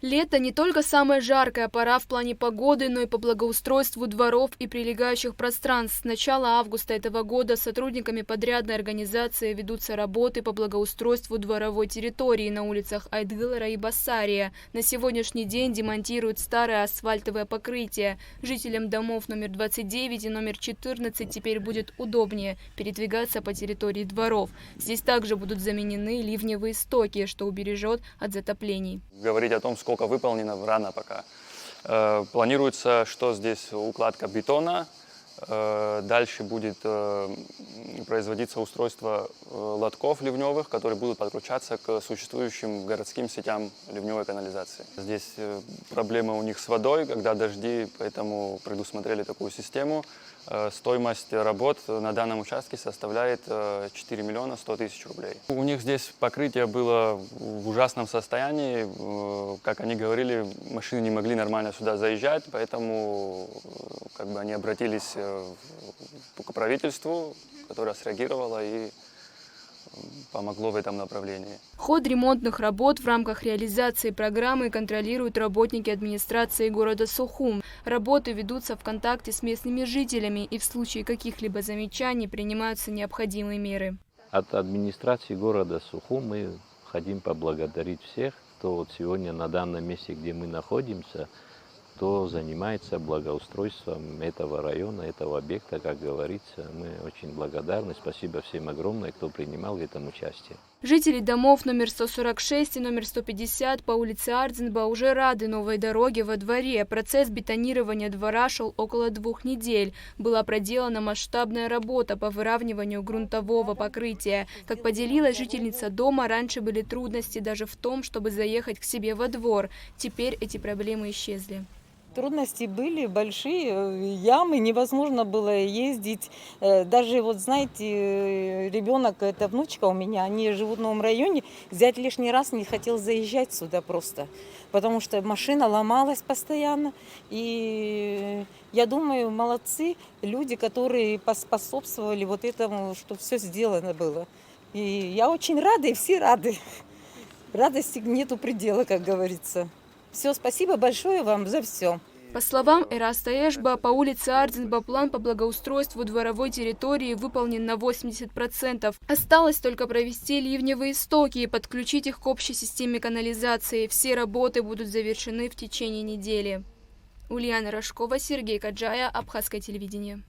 Лето не только самая жаркая пора в плане погоды, но и по благоустройству дворов и прилегающих пространств. С начала августа этого года сотрудниками подрядной организации ведутся работы по благоустройству дворовой территории на улицах Айдгылара и Басария. На сегодняшний день демонтируют старое асфальтовое покрытие. Жителям домов номер 29 и номер 14 теперь будет удобнее передвигаться по территории дворов. Здесь также будут заменены ливневые стоки, что убережет от затоплений. Говорить о том, сколько выполнено, рано пока. Планируется, что здесь укладка бетона. Дальше будет производиться устройство лотков ливневых, которые будут подключаться к существующим городским сетям ливневой канализации. Здесь проблемы у них с водой, когда дожди, поэтому предусмотрели такую систему. Стоимость работ на данном участке составляет 4 миллиона 100 тысяч рублей. У них здесь покрытие было в ужасном состоянии. Как они говорили, машины не могли нормально сюда заезжать, поэтому они обратились к правительству, которое среагировало и помогло в этом направлении. Ход ремонтных работ в рамках реализации программы контролируют работники администрации города Сухум. Работы ведутся в контакте с местными жителями, и в случае каких-либо замечаний принимаются необходимые меры. От администрации города Сухум мы хотим поблагодарить всех, кто вот сегодня на данном месте, где мы находимся, кто занимается благоустройством этого района, этого объекта, как говорится. Мы очень благодарны. Спасибо всем огромное, кто принимал в этом участие. Жители домов номер 146 и номер 150 по улице Ардзенба уже рады новой дороге во дворе. Процесс бетонирования двора шел около 2 недель. Была проделана масштабная работа по выравниванию грунтового покрытия. Как поделилась жительница дома, раньше были трудности даже в том, чтобы заехать к себе во двор. Теперь эти проблемы исчезли. Трудности были большие, ямы, невозможно было ездить. Даже, вот знаете, ребенок, это внучка у меня, они живут в новом районе, зять лишний раз не хотел заезжать сюда просто, потому что машина ломалась постоянно. И я думаю, молодцы люди, которые поспособствовали вот этому, чтобы все сделано было. И я очень рада, и все рады. Радости нету предела, как говорится. Все, спасибо большое вам за все. По словам Эраста Эшба, по улице Ардзенба план по благоустройству дворовой территории выполнен на 80%. Осталось только провести ливневые стоки и подключить их к общей системе канализации. Все работы будут завершены в течение недели. Ульяна Рожкова, Сергей Каджая, Абхазское телевидение.